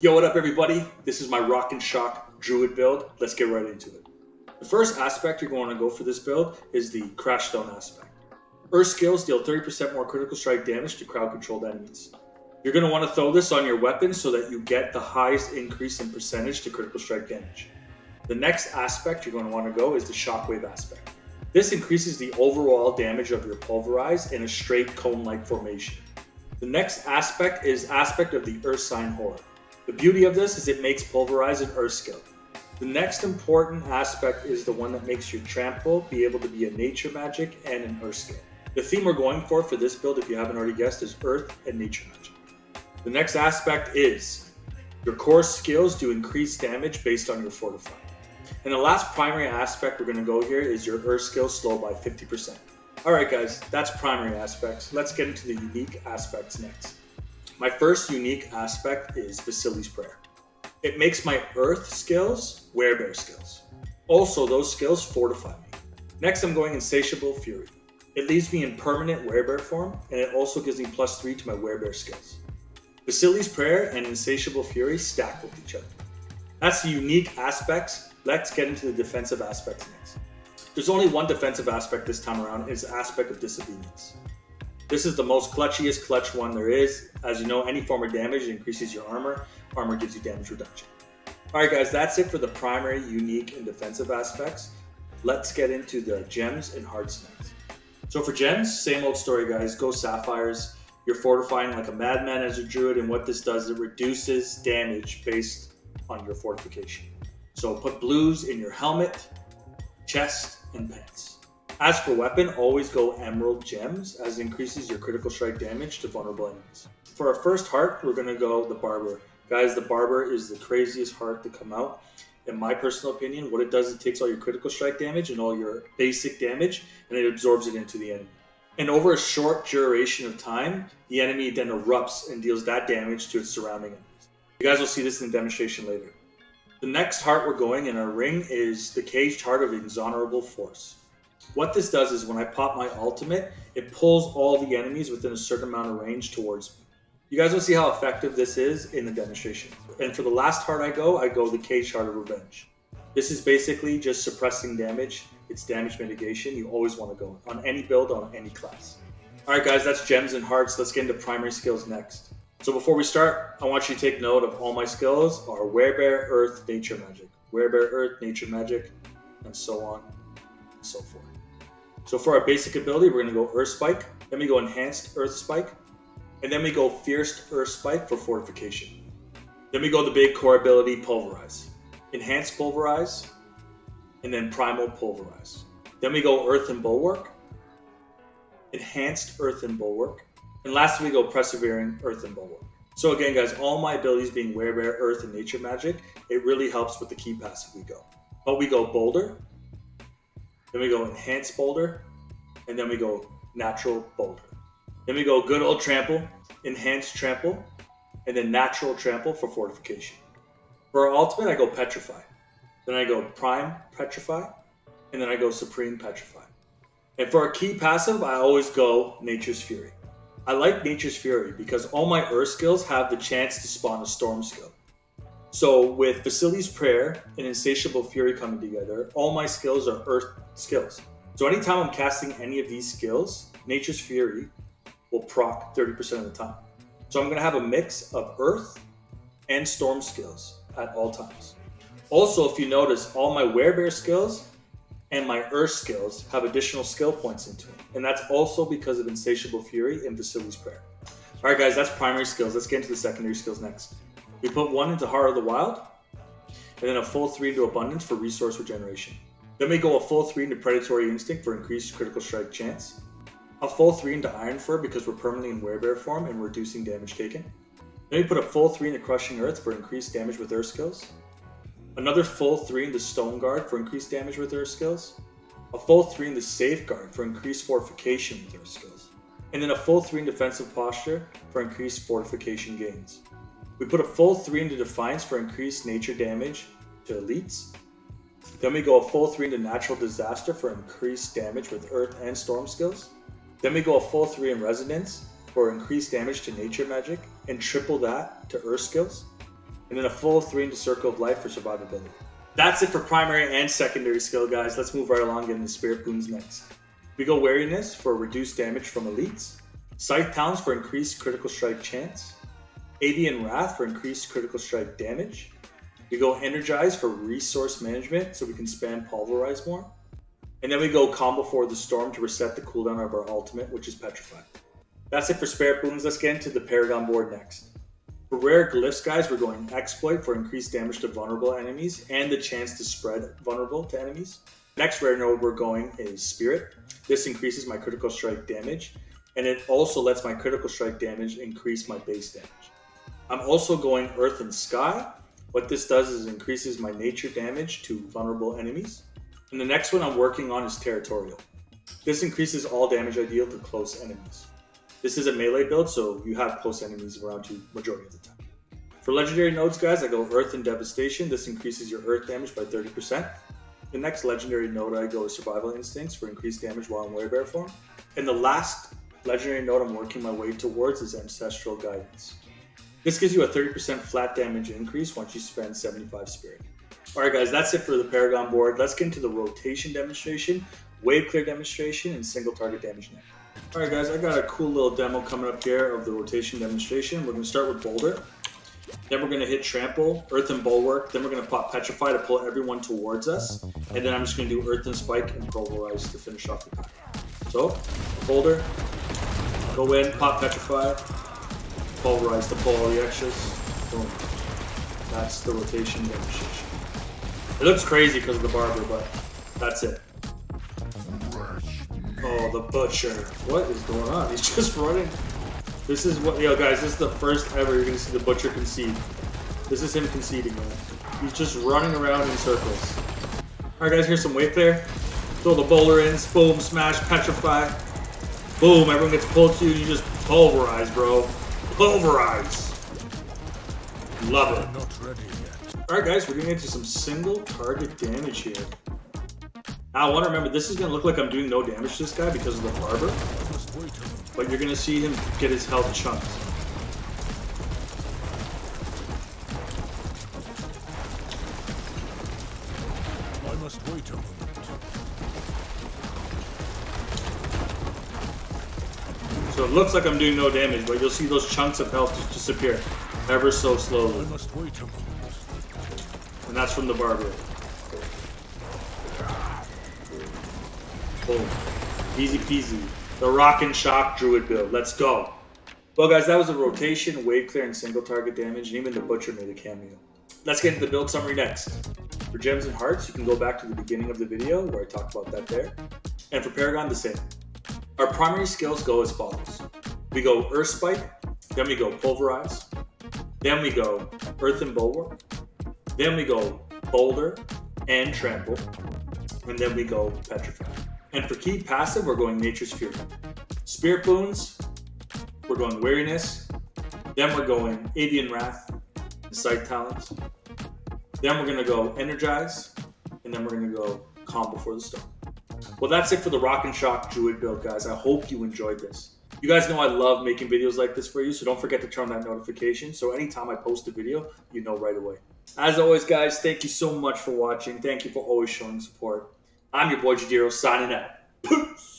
Yo, what up everybody? This is my Rock and Shock Druid build. Let's get right into it. The first aspect you're going to go for this build is the Crash Stone aspect. Earth skills deal 30% more critical strike damage to crowd controlled enemies. You're going to want to throw this on your weapon so that you get the highest increase in percentage to critical strike damage. The next aspect you're going to want to go is the Shockwave aspect. This increases the overall damage of your Pulverize in a straight cone-like formation. The next aspect is aspect of the Earth Sign Horror. The beauty of this is it makes Pulverize an Earth skill. The next important aspect is the one that makes your Trample be able to be a nature magic and an Earth skill. The theme we're going for this build, if you haven't already guessed, is Earth and nature magic. The next aspect is your core skills do increase damage based on your Fortify. And the last primary aspect we're going to go here is your Earth skill slow by 50%. Alright guys, that's primary aspects. Let's get into the unique aspects next. My first unique aspect is VASILYS Prayer. It makes my Earth skills WEREBEAR skills. Also, those skills fortify me. Next, I'm going Insatiable Fury. It leaves me in permanent WEREBEAR form, and it also gives me +3 to my WEREBEAR skills. VASILYS Prayer and Insatiable Fury stack with each other. That's the unique aspects. Let's get into the defensive aspects next. There's only one defensive aspect this time around, and it's the aspect of Disobedience. This is the most clutchiest clutch one there is. As you know, any form of damage increases your armor. Armor gives you damage reduction. Alright guys, that's it for the primary, unique, and defensive aspects. Let's get into the gems and hearts next. So for gems, same old story guys, go sapphires. You're fortifying like a madman as a druid, and what this does, it reduces damage based on your fortification. So put blues in your helmet, chest, and pants. As for weapon, always go emerald gems, as it increases your critical strike damage to vulnerable enemies. For our first heart, we're going to go the barber. Guys, the barber is the craziest heart to come out. In my personal opinion, what it does, it takes all your critical strike damage and all your basic damage, and it absorbs it into the enemy. And over a short duration of time, the enemy then erupts and deals that damage to its surrounding enemies. You guys will see this in the demonstration later. The next heart we're going in our ring is the Caged Heart of Exonerable Force. What this does is when I pop my ultimate, it pulls all the enemies within a certain amount of range towards me. You guys will see how effective this is in the demonstration. And for the last heart I go the Caged Heart of Revenge. This is basically just suppressing damage. It's damage mitigation. You always want to go on any build, on any class. Alright guys, that's gems and hearts. Let's get into primary skills next. So before we start, I want you to take note of all my skills are WEREBEAR, Earth, Nature Magic. WEREBEAR, Earth, Nature Magic, and so on and so forth. So for our basic ability, we're going to go Earth Spike, then we go Enhanced Earth Spike, and then we go Fierce Earth Spike for fortification. Then we go the big core ability, Pulverize. Enhanced Pulverize, and then Primal Pulverize. Then we go Earthen Bulwark, Enhanced Earthen Bulwark, and lastly we go Persevering Earthen Bulwark. So again guys, all my abilities being WEREBEAR, Earth, and Nature Magic, it really helps with the key passive we go. But we go Boulder, then we go Enhanced Boulder, and then we go Natural Boulder. Then we go good old Trample, Enhanced Trample, and then Natural Trample for fortification. For our ultimate, I go Petrify. Then I go Prime Petrify, and then I go Supreme Petrify. And for our key passive, I always go Nature's Fury. I like Nature's Fury because all my Earth skills have the chance to spawn a Storm skill. So with VASILYS Prayer and Insatiable Fury coming together, all my skills are Earth skills. So anytime I'm casting any of these skills, Nature's Fury will proc 30% of the time. So I'm going to have a mix of Earth and Storm skills at all times. Also, if you notice, all my WEREBEAR skills and my Earth skills have additional skill points into it. And that's also because of Insatiable Fury and VASILYS Prayer. Alright guys, that's primary skills. Let's get into the secondary skills next. We put 1 into Heart of the Wild, and then a full 3 into Abundance for resource regeneration. Then we go a full 3 into Predatory Instinct for increased critical strike chance. A full 3 into Iron Fur because we're permanently in WEREBEAR form and reducing damage taken. Then we put a full 3 into Crushing Earth for increased damage with Earth skills. Another full 3 into Stone Guard for increased damage with Earth skills. A full 3 into Safeguard for increased fortification with Earth skills. And then a full 3 in Defensive Posture for increased fortification gains. We put a full 3 into Defiance for increased nature damage to elites. Then we go a full 3 into Natural Disaster for increased damage with Earth and Storm skills. Then we go a full 3 in Resonance for increased damage to nature magic and triple that to Earth skills. and then a full 3 into Circle of Life for survivability. That's it for primary and secondary skill, guys. Let's move right along, getting the Spirit Boons next. We go Wariness for reduced damage from elites, Scythe Talons for increased critical strike chance, Avian Wrath for increased critical strike damage. We go Energize for resource management so we can spam Pulverize more. And then we go Calm Before the Storm to reset the cooldown of our ultimate, which is Petrify. That's it for Spirit Boons. Let's get into the Paragon board next. For rare glyphs, guys, we're going Exploit for increased damage to vulnerable enemies and the chance to spread vulnerable to enemies. Next rare node we're going is Spirit. This increases my critical strike damage, and it also lets my critical strike damage increase my base damage. I'm also going Earthen Sky. What this does is increases my nature damage to vulnerable enemies. And the next one I'm working on is Territorial. This increases all damage I deal to close enemies. This is a melee build, so you have close enemies around you majority of the time. For legendary nodes, guys, I go Earthen Devastation. This increases your earth damage by 30%. The next legendary node I go is Survival Instincts for increased damage while in Werebear form. And the last legendary node I'm working my way towards is Ancestral Guidance. This gives you a 30% flat damage increase once you spend 75 spirit. Alright guys, that's it for the Paragon board. Let's get into the rotation demonstration, wave clear demonstration, and single target damage next. Alright guys, I got a cool little demo coming up here of the rotation demonstration. We're going to start with Boulder. Then we're going to hit Trample, Earthen Bulwark. Then we're going to pop Petrify to pull everyone towards us. And then I'm just going to do Earthen Spike and Pulverize to finish off the pack. So, Boulder, go in, pop Petrify, Pulverize to pull all the extras. Boom. That's the rotation demonstration. It looks crazy because of the barber, but that's it. Oh, the butcher. What is going on? He's just running. This is what, yo guys, this is the first ever you're gonna see the butcher concede. This is him conceding, man. He's just running around in circles. Alright guys, here's some wave clear. Throw the bowler in, boom, smash, petrify. Boom, everyone gets pulled to you, you just pulverize, bro. Pulverize. Love it. Alright guys, we're gonna get into some single target damage here. Now I want to remember, this is going to look like I'm doing no damage to this guy because of the barber. But you're going to see him get his health chunked. I must wait a moment. So it looks like I'm doing no damage, but you'll see those chunks of health just disappear ever so slowly. I must wait a moment. And that's from the barber. Boom. Easy peasy. The Rock and Shock Druid build. Let's go. Well guys, that was a rotation, wave clear, and single target damage, and even the butcher made a cameo. Let's get into the build summary next. For gems and hearts, you can go back to the beginning of the video where I talked about that there. And for Paragon, the same. Our primary skills go as follows. We go Earth Spike, then we go Pulverize, then we go Earthen Bulwark, then we go Boulder and Trample, and then we go Petrify. And for key passive, we're going Nature's Fury. Spirit Boons, we're going Wariness, then we're going Avian Wrath and Scythe Talons, then we're going to go Energize, and then we're going to go Calm Before the Storm. Well, that's it for the Rock and Shock Druid build, guys. I hope you enjoyed this. You guys know I love making videos like this for you, so don't forget to turn on that notification so anytime I post a video, you know right away. As always, guys, thank you so much for watching. Thank you for always showing support. I'm your boy Jadiro, signing out. Peace!